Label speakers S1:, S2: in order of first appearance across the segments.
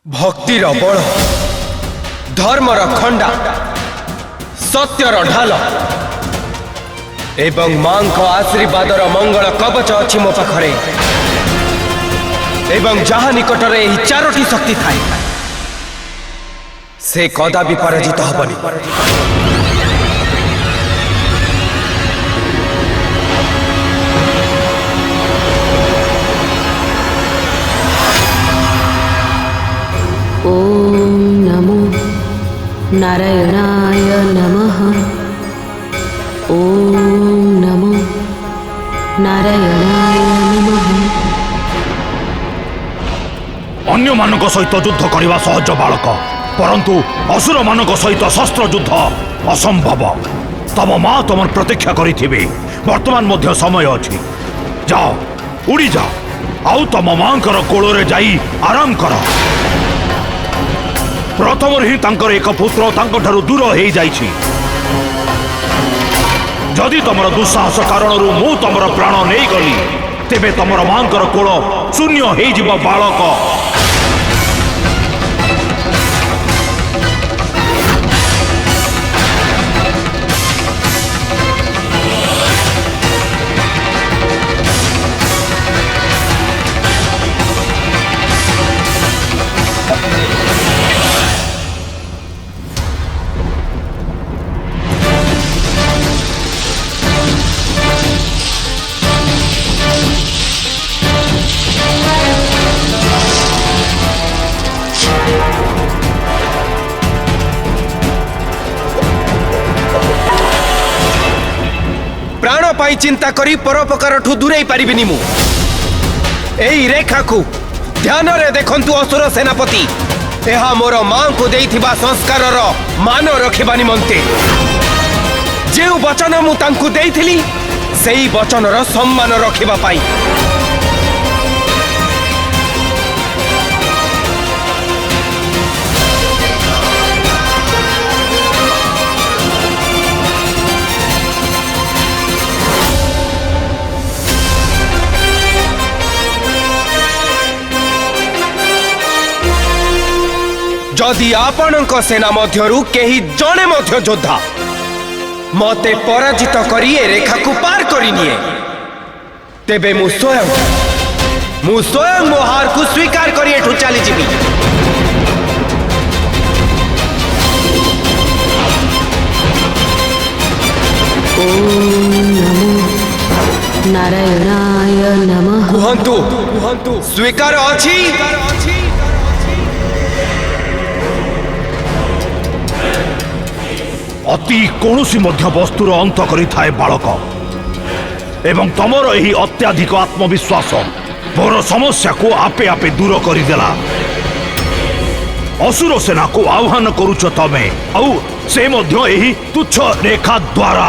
S1: भक्तिर बल धर्मर खंडा सत्यर ढाल एवं मां को आशीर्वादर मंगल कवच अच्छी मो पाखरे एवं जहाँ निकटर यही चारोटी शक्ति थाए से कदापि पराजित हबनी।
S2: ओम नमो नारायणाय नमः। ओम नमो नारायणाय नमः।
S3: अन्य मानक सहित युद्ध करने सहज बालक परंतु असुर मानक सहित शस्त्र युद्ध असंभव। तम माँ तुम प्रतीक्षा करी वर्तमान मध्य समय अच्छी जाओ उड़ी जाओ आउ तम माँ कोल जाई आराम कर। प्रथम ही तांकर एक पुत्र तांकठारु दूर हो जाइछि। जदि तमर दुस्साहस कारण मु तमर प्राण नहीं गली तेबे तमर मांकर कोल शून्य हो जिवो बालक।
S1: प्राण पाई चिंता करी परोपकार ठू दूरे पारिबिनी मु। एई रेखा को ध्यान रे देखंतु असुर सेनापति एहा मोर मां को देइथिबा संस्कार रो मान रखिबा निमंते जेउ वचन मु तांकु देइथिली सेई वचन रो सम्मान रखिबा पाई। जदि आपणक सेना मध्यरु केही जणे मध्य योद्धा मते पराजित करी ए रेखा को पार करिनिए तेबे मु स्वयं मो हार को स्वीकार करी एठू चली जिबी।
S2: ओम नमो नारायणाय नमः।
S1: कुहंतु स्वीकार अछि।
S3: अति कौनसी मध्य वस्तुर अंत करी थाए बालक एवं तमर यही अत्याधिक आत्मविश्वास मोर समस्या को आपे आपे दूर करदेला। असुर सेना को आह्वान करुच तमे आउ से मध्य यही तुच्छ रेखा द्वारा।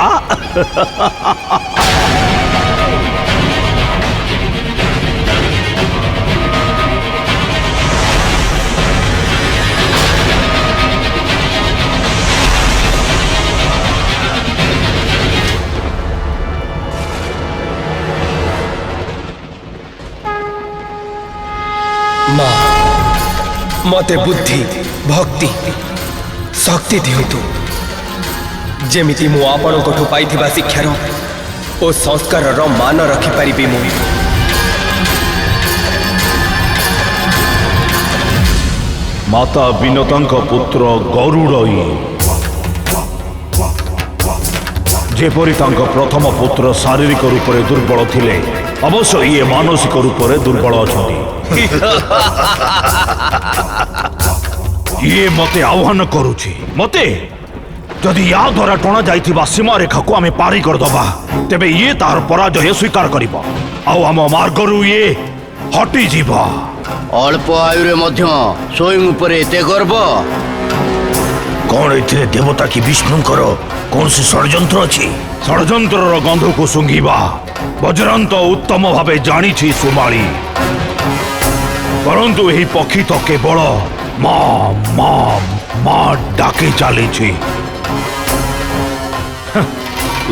S1: मते बुद्धि भक्ति शक्ति दियंतु जेमिति मु आपण कोठु पाइथिबा शिक्षार ओ संस्कार रो मान रखि परिबी। मु
S3: माता विनतांक पुत्र गरुड़ई जेपरी तांक प्रथम पुत्र शारीरिक रूप से दुर्बल थिले अवश्य ये मानसिक रूप से दुर्बल अछंती। ये मते आह्वान करुछि मते जदि या द्वारा टणा जाइथिबा सीमा रेखा को आमे पारी करदबा तेबे ये तार पराजय स्वीकार करिबा आउ आम मार्गरु ये हटी जीवा।
S4: अल्प आयुरे मध्य स्वयं उपरे एते गर्व
S3: कौन एथिरे देवता की विष्णुंकर कौन सी षड्यंत्र अछि? षड्यंत्र गंध को सुंघिबा वज्रांत उत्तम भावे जानी सुमाली परंतु यही पक्षी तो केवल मां मां मां डाके चली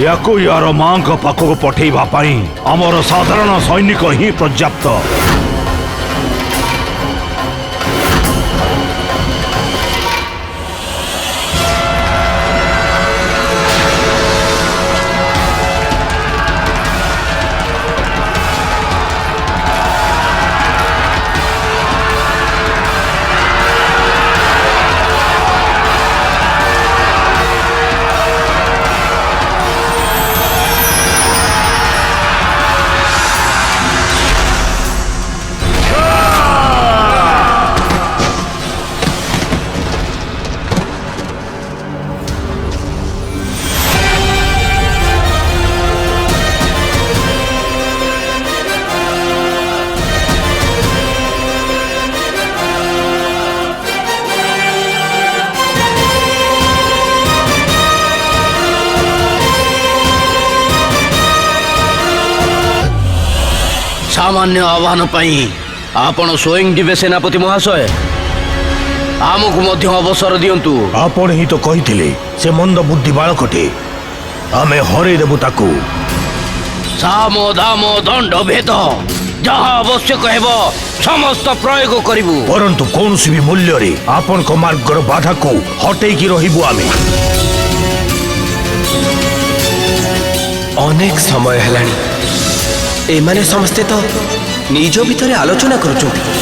S3: याको यार मां पाखक पठेबा पाई आमर साधारण सैनिक ही पर्याप्त।
S4: सामान्य आह्वान पाई आपण स्वयं जीवे सेनापति महाशय आमको मध्य अवसर दियंतु।
S3: आपण ही तो कहिथिले से मंद बुद्धि बालकटे आमे हरे देबु ताकू।
S4: साम दाम दंड भेद जहाँ आवश्यक हेब समस्त प्रयोग करिबु।
S3: परंतु कौन भी मूल्य रे आपण को मार्गर बाधा को हटेई की रहिबु आमे।
S1: अनेक समय हेलानी एमाने समस्ते तो निज भितर आलोचना करुछंती।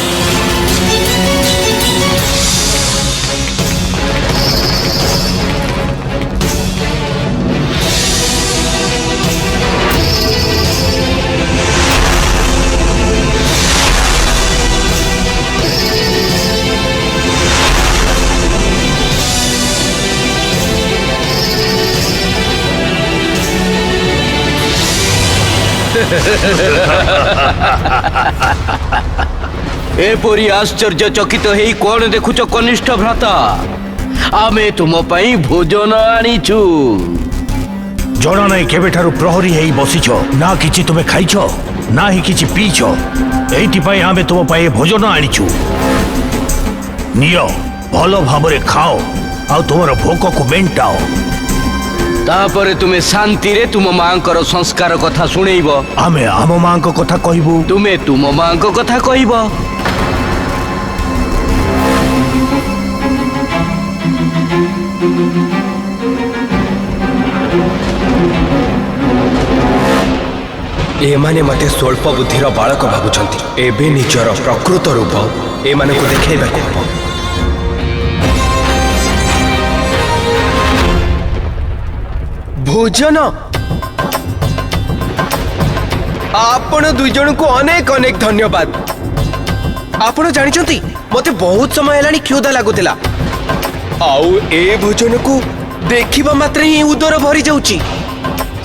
S4: एपरी आश्चर्यचकित हेई कौन देखुच कनिष्ठ भ्राता आमे तुम पई भोजन आनीचु।
S3: जना नहीं केबेठारु प्रहरी हेई बसिछ ना किछि तुमे खाइछ ना ही किछि पीछ एइति पई आमे तुम पई भोजन आनिछु। नियो भलो भाबरे खाओ आ तुमर भोक को मेंटाओ।
S4: तापरे तुमे शांति रे तुम मांकर संस्कार कथा सुनेइब।
S3: आमे आम मां को कथा कहिबु
S4: तुमे तुम मां को कथा कहिब।
S1: एमाने मते स्वल्प बुद्धिर बालक भाबुछंती। एबे निजर प्रकृत रूप एमानकु देखाइबाकु हबो। भोजन आपण दुई जन को अनेक अनेक धन्यवाद। आपण जानिछंती मते बहुत समय हेलानी क्षुधा लागुतिला आउ ए भोजन को देखिबा मात्रे ही उदर भरी जाउची।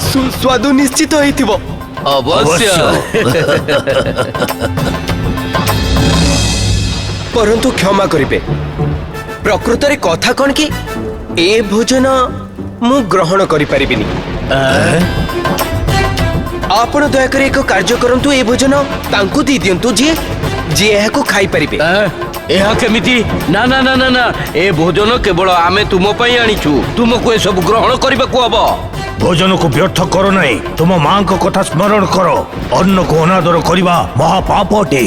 S1: सुस्वादु निश्चित होइथिबो।
S4: अवश्य।
S1: परंतु क्षमा करिबे प्रकृत रे कथा कोन कि ए भोजन मु ग्रहण करि परिबिनी। आपण दया करे एक कार्य करंतु ए भोजन तांकु दी दियंतु जे एहाको खाई परिबे।
S4: एहा केमिति ना ना ना ना ना ए भोजन केवल आमे तुम पई आनिछु तुमको ए सब ग्रहण करबाकू हबो।
S3: भोजन को व्यर्थ करो नहीं तुम मां को कथा स्मरण करो। अन्न को अनादर करिबा महापाप अटे।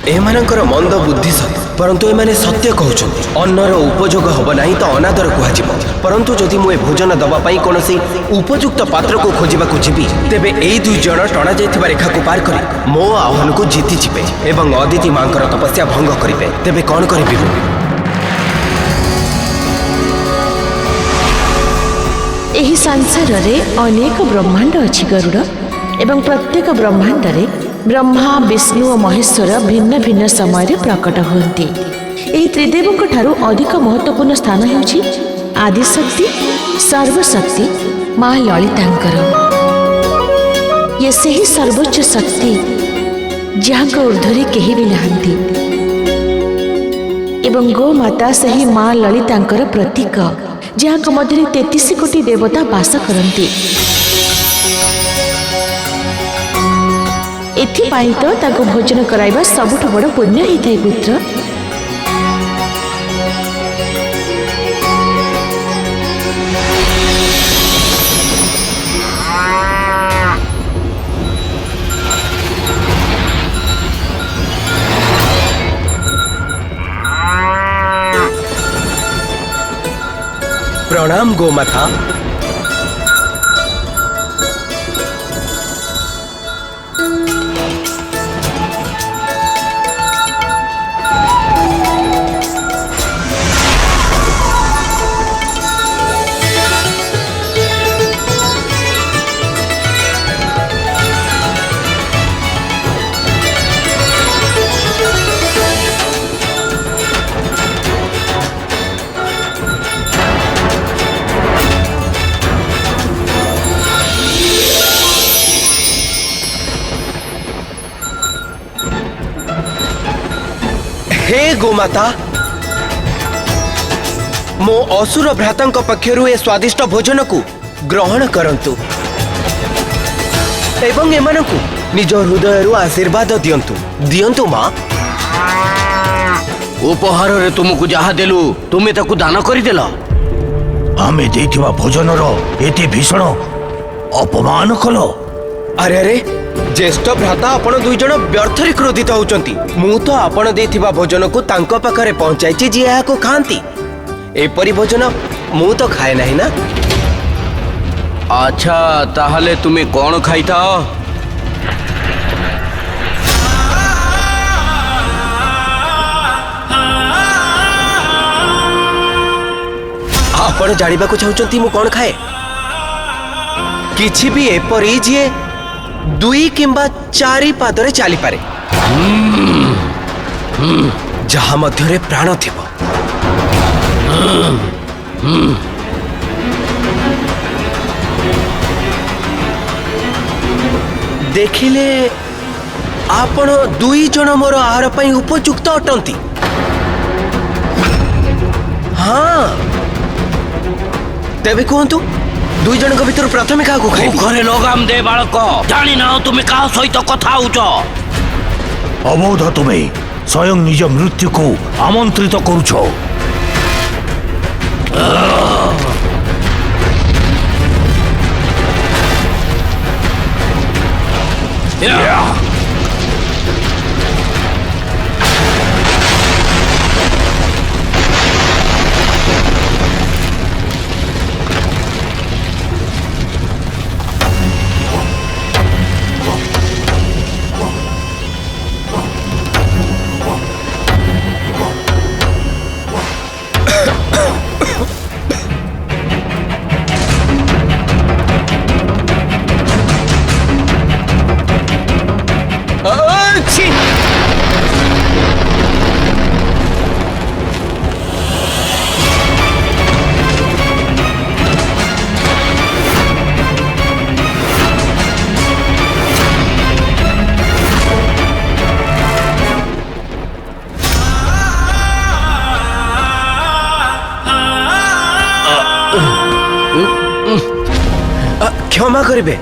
S1: एमानकर मंद बुद्धि सही परंतु एमाने सत्य कहउछंती। अन्नर उपयोग हब नाही तो अनादर कुहाजिबो। परंतु जदि मु ए भोजन दबा पई कोनोसी उपयुक्त पात्र को खोजिबा को जिबि तेबे एई दुई जण टणा जायथिबा रेखा को पार करी मो आह्वान को जीति जिबे एवं अदिति मांकर तपस्या भंग करिबे। तेबे कोन करिबि?
S2: एही संसार रे अनेक ब्रह्मांड अछि गरुड़ एवं प्रत्येक ब्रह्मांड रे ब्रह्मा विष्णु और महेश्वर भिन्न भिन्न समय रे प्रकट होती। एही त्रिदेवक ठारू अधिक महत्वपूर्ण स्थान हेउछि आदिशक्ति सर्वशक्ति मां ललितांकर। ये सही सर्वोच्च शक्ति जहाँ ऊर्ध्वरे केही भी नहांती एवं गोमाता सही मां ललितांकर प्रतीक जहाँ मध्य 33 कोटी देवता बास करती। एथिपाई तो ताको भोजन कराइबा सबुठ बड़ पुण्य होता है पुत्र।
S1: प्रणाम गोमाता। हे गोमाता मो असुर भ्रातांक पक्षरु ए स्वादिष्ट भोजन को ग्रहण करंतु। ଏବଂ ଏମାନଙ୍କୁ ନିଜ ହୃଦୟରୁ ଆଶୀର୍ବାଦ ଦିଅନ୍ତୁ ଦିଅନ୍ତୁ ମା।
S4: ଉପହାରରେ ତୁମକୁ ଯାହା ଦେଲୁ ତୁମେ ତାକୁ ଦାନ କରିଦେଲ।
S3: ଆମେ ଦେଇଥିବା ଭୋଜନର ଏତେ ଭୀଷଣ ଅପମାନ କଲ।
S1: ଆରେ ଆରେ ଜ୍ୟେଷ୍ଠ ଭ୍ରାତା ଆପଣ ଦୁଇ ଜଣ ବ୍ୟର୍ଥରେ କ୍ରୋଧିତ ହଉଛନ୍ତି। ମୁଁ ତ ଆପଣ ଦେଇଥିବା ଭୋଜନକୁ ତାଙ୍କ ପାଖରେ ପହଞ୍ଚାଇଛି ଯିଏ ଏହାକୁ ଖାଆନ୍ତି। ଏପରି ଭୋଜନ ମୁଁ ତ ଖାଏ ନାହିଁ ନା।
S4: ଆଚ୍ଛା ତାହେଲେ ତୁମେ କଣ ଖାଇଥାଅ?
S1: ଆପଣ ଜାଣିବାକୁ ଚାହୁଁଛନ୍ତି ମୁଁ କଣ ଖାଏ? କିଛି ବି ଏପରି ଯିଏ 2 କିମ୍ବା 4 ପାଦରେ ଚାଲିପାରେ, ଯାହା ମଧ୍ୟରେ ପ୍ରାଣ ଥିବ। ଦେଖିଲେ ଆପଣ 2 ଜଣ ମୋର ଆହାର ପାଇଁ ଉପଯୁକ୍ତ ଅଟନ୍ତି। ହଁ, ତେବେ କୁହନ୍ତୁ 2 ଜଣଙ୍କ ଭିତରୁ ପ୍ରଥମେ କାହାକୁ ଖାଇବି?
S4: ଘରେ ଲଗାମ ଦେ ବାଳକ। ଜାଣିନାହ ତୁମେ କାହା ସହିତ କଥା ହଉଛ?
S3: ଅବୋଧ ତୁମେ ସ୍ୱୟଂ ନିଜ ମୃତ୍ୟୁକୁ ଆମନ୍ତ୍ରିତ କରୁଛ।
S1: ছি! ক্ষমা করিবে।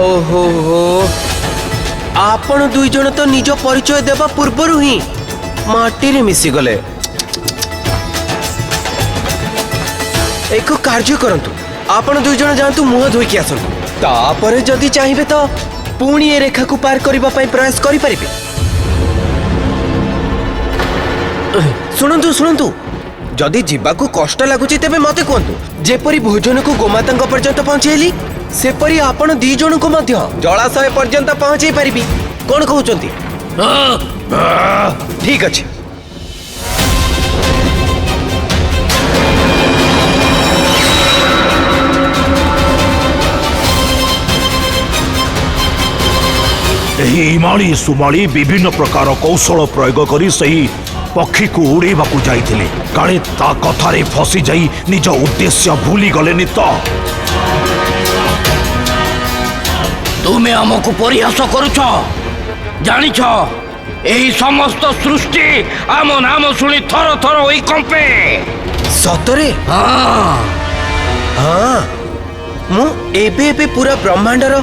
S1: ওহো হো, ଆପଣ 2 ଜଣ ତ ନିଜ ପରିଚୟ ଦେବା ପୂର୍ବରୁ ହିଁ ମାଟିରେ ମିଶିଗଲେ। ଏକ କାର୍ଯ୍ୟ କରନ୍ତୁ, ଆପଣ 2 ଜଣ ଯାଆନ୍ତୁ ମୁହଁ ଧୋଇକି ଆସନ୍ତୁ। ତାପରେ ଯଦି ଚାହିଁବେ ତ ପୁଣି ଏ ରେଖାକୁ ପାର କରିବା ପାଇଁ ପ୍ରୟାସ କରିପାରିବେ। ଶୁଣନ୍ତୁ ଶୁଣନ୍ତୁ, ଯଦି ଯିବାକୁ କଷ୍ଟ ଲାଗୁଛି ତେବେ ମତେ କୁହନ୍ତୁ। ଯେପରି ଭୋଜନକୁ ଗୋମାତାଙ୍କ ପର୍ଯ୍ୟନ୍ତ ପହଞ୍ଚେଇଲି, ସେପରି ଆପଣ 2 ଜଣଙ୍କୁ ମଧ୍ୟ ଜଳାଶୟ ପର୍ଯ୍ୟନ୍ତ ପହଞ୍ଚେଇ ପାରିବି। କଣ କହୁଛନ୍ତି? ଠିକ ଅଛି।
S3: ଏହି ଇମାଳି ସୁମାଳି ବିଭିନ୍ନ ପ୍ରକାର କୌଶଳ ପ୍ରୟୋଗ କରି ସେହି ପକ୍ଷୀକୁ ଉଡ଼େଇବାକୁ ଯାଇଥିଲେ। କାଳେ ତା କଥାରେ ଫସି ଯାଇ ନିଜ ଉଦ୍ଦେଶ୍ୟ ଭୁଲିଗଲେନି ତ?
S4: ତୁମେ ଆମକୁ ପରିହାସ କରୁଛ? ଜାଣିଛ ଏହି ସମସ୍ତ ସୃଷ୍ଟି ଆମ ନାମ ଶୁଣି ଥର ଥର ହୋଇ କମ୍ପେ।
S1: ସତରେ? ହଁ, ମୁଁ ଏବେ ଏବେ ପୁରା ବ୍ରହ୍ମାଣ୍ଡର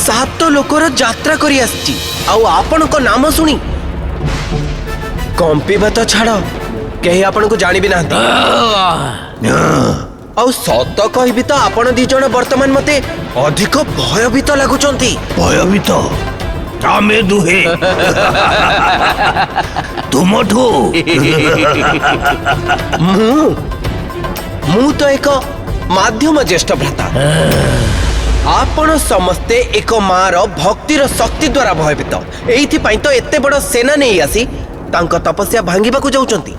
S1: 7 ଲୋକର ଯାତ୍ରା କରି ଆସିଛି, ଆଉ ଆପଣଙ୍କ ନାମ ଶୁଣି କମ୍ପିବା ତ ଛାଡ଼, କେହି ଆପଣଙ୍କୁ ଜାଣିବି ନାହାନ୍ତି। ଆଉ ସତ କହିବି ତ ଆପଣ 2 ଜଣ ବର୍ତ୍ତମାନ ମତେ ଅଧିକ ଭୟଭୀତ ଲାଗୁଛନ୍ତି।
S3: ଭୟଭୀତ? ଆମେ ଦୁହେଁ ତୁମଠୁ?
S1: ମୁଁ ତ ଏକ ମାଧ୍ୟମ ଜ୍ୟେଷ୍ଠ ଭ୍ରାତା। ଆପଣ ସମସ୍ତେ ଏକ ମାର ଭକ୍ତିର ଶକ୍ତି ଦ୍ୱାରା ଭୟଭୀତ। ଏଇଥିପାଇଁ ତ ଏତେ ବଡ଼ ସେନା ନେଇ ଆସି ତାଙ୍କ ତପସ୍ୟା ଭାଙ୍ଗିବାକୁ ଯାଉଛନ୍ତି।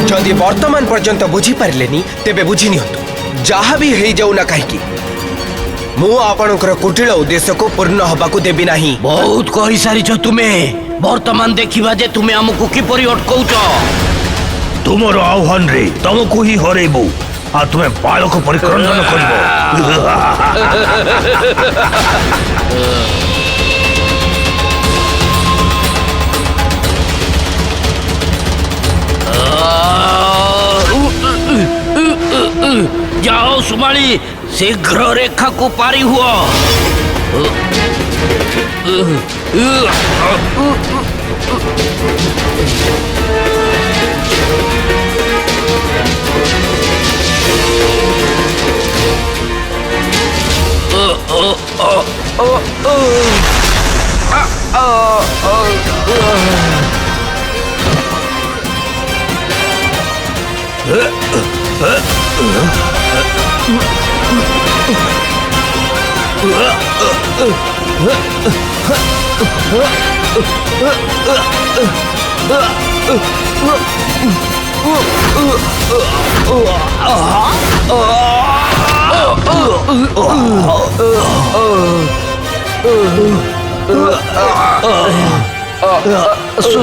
S1: ଯଦି ବର୍ତ୍ତମାନ ପର୍ଯ୍ୟନ୍ତ ବୁଝିପାରିଲେନି ତେବେ ବୁଝି ନିଅନ୍ତୁ। ଯାହା ବି ହେଇଯାଉ ନା କାହିଁକି, ମୁଁ ଆପଣଙ୍କର କୁଟିଳ ଉଦ୍ଦେଶ୍ୟକୁ ପୂର୍ଣ୍ଣ ହେବାକୁ ଦେବି ନାହିଁ।
S4: ବହୁତ କହିସାରିଛ ତୁମେ। ବର୍ତ୍ତମାନ ଦେଖିବା ଯେ ତୁମେ ଆମକୁ କିପରି ଅଟକଉଛ।
S3: ତୁମର ଆହ୍ୱାନରେ ତମକୁ ହିଁ ହରେଇବୁ, ଆଉ ତୁମେ ବାଳକ ପରିକ୍ରନ୍ଦନ କରିବ।
S4: जाओ सुमाली शीघ्र रेखा को पारी हुआ।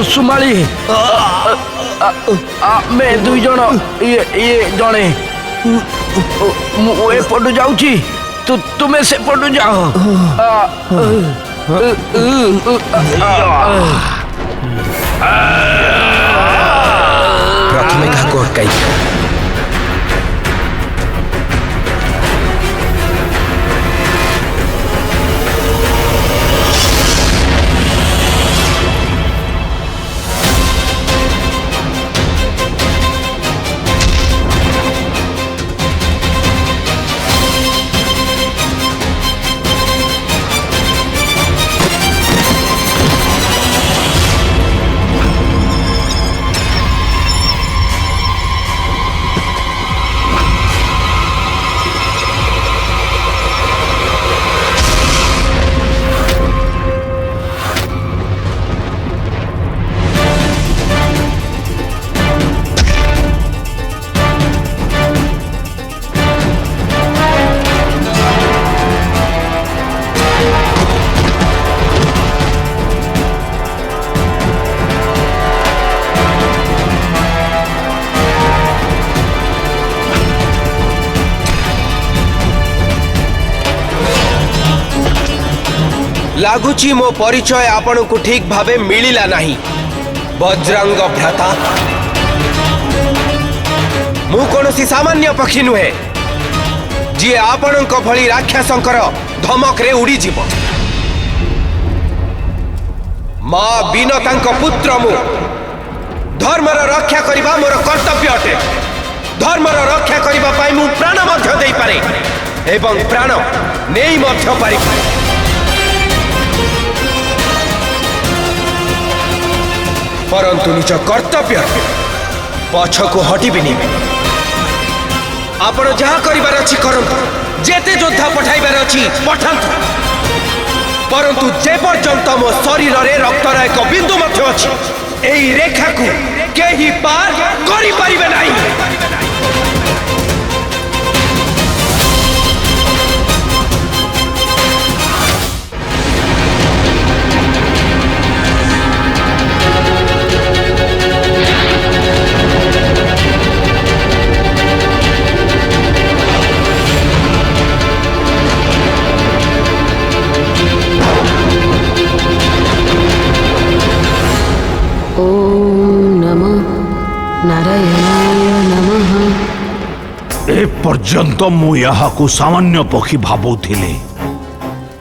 S4: सुमाली मैं दुई जन ये जने मुझे पटू जाऊची तुम्हें से पटू जाओ।
S1: प्रथमे क्या अटकाई लगुची मो परिचय आपण को ठीक भावे मिलिला नहीं। बजरंग भ्राता मु कौनसी सामान्य पक्षी नुहे जी आपण भली राक्षसंकर धमक रे उड़ी जीव। मां बीनता पुत्र मु धर्मर रक्षा करबा मोर कर्तव्य अटे। धर्मर रक्षा करबा पाई मु प्राण मध्य देई पारे एवं प्राण नेई मध्य पारि। परंतु निज कर्तव्य पछको हटिबिनी। आपण जहा करिबार अछि करंतु, जेते योद्धा पठाइबार अछि पठांतु, परंतु जे पर्यंत मो शरीर रे रक्तर एक बिंदु मध्य अछि एई रेखा को केही पार करि परिबे नाही।
S3: ए पर्यंत मु यहाँ को सामान्य पक्षी भावुथिले,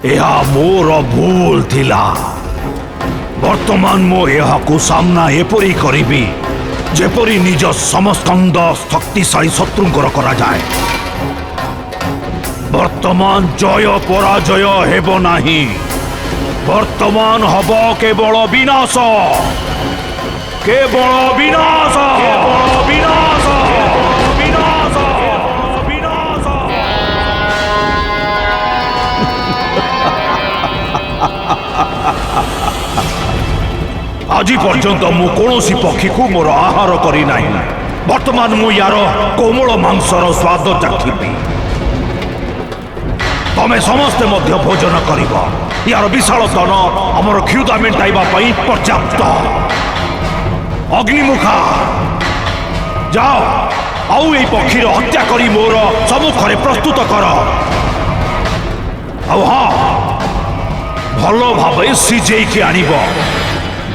S3: यह मोर भूल थिला। वर्तमान मु यहाँ को सामना एपरी करिबी जेपरी निज समस्कंद शक्तिशाली शत्रुंकर करा जाए। वर्तमान जय पराजय हेबो नाही, वर्तमान हब केवल विनाश, केवल विनाश, केवल विनाश, विनाश, विनाश। आज पर्यंत मु कौनसी पक्षी को मोर आहार करी नाही। वर्तमान मु यार कोमल मांसर स्वाद चाखिबी। तमे समस्ते मध्य भोजन करिब। यार विशाल तन आमर क्षुधा मेटाइबा पई पर्याप्त। अग्निमुखा जाओ आउ ए पक्षीर हत्या करी मोर सम्मुखरे प्रस्तुत कर। हाँ भल भाव सिझे आनिब।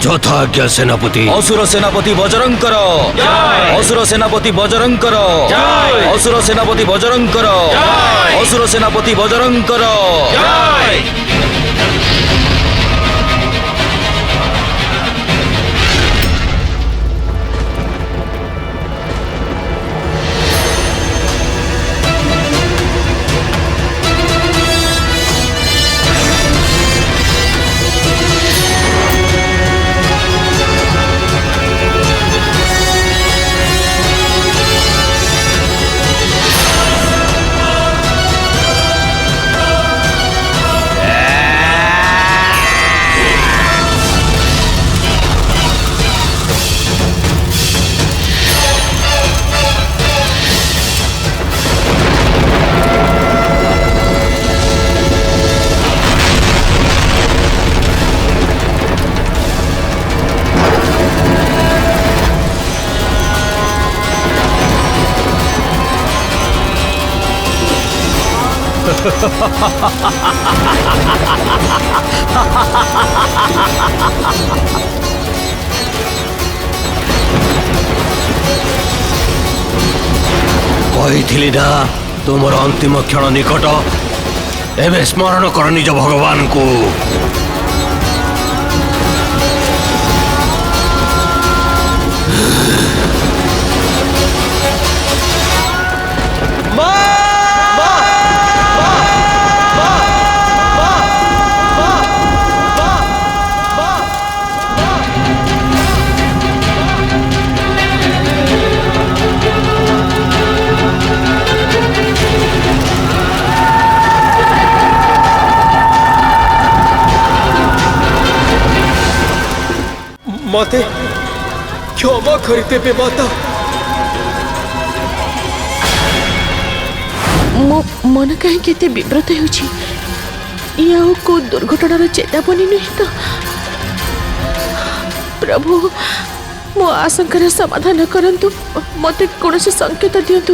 S4: যথাজ্ঞা সেনাপতি।
S5: অসুর সেনাপতি বজরঙ্কর, অসুর সেনাপতি বজরঙ্কর, অসুর সেনাপতি বজরঙ্কর, অসুর সেনাপতি বজরঙ্কর।
S4: କହିଥିଲି ନା ତୁମର ଅନ୍ତିମ କ୍ଷଣ ନିକଟ। ଏବେ ସ୍ମରଣ କର ନିଜ ଭଗବାନଙ୍କୁ।
S1: मते क्षमा करदेबे माता।
S2: मो मन कहीं केते विव्रत होउछि। या को दुर्घटनार चेतावनी नहीं तो प्रभु मो आशंकार समाधान करंतु, मते कौन से संकेत दियंतु।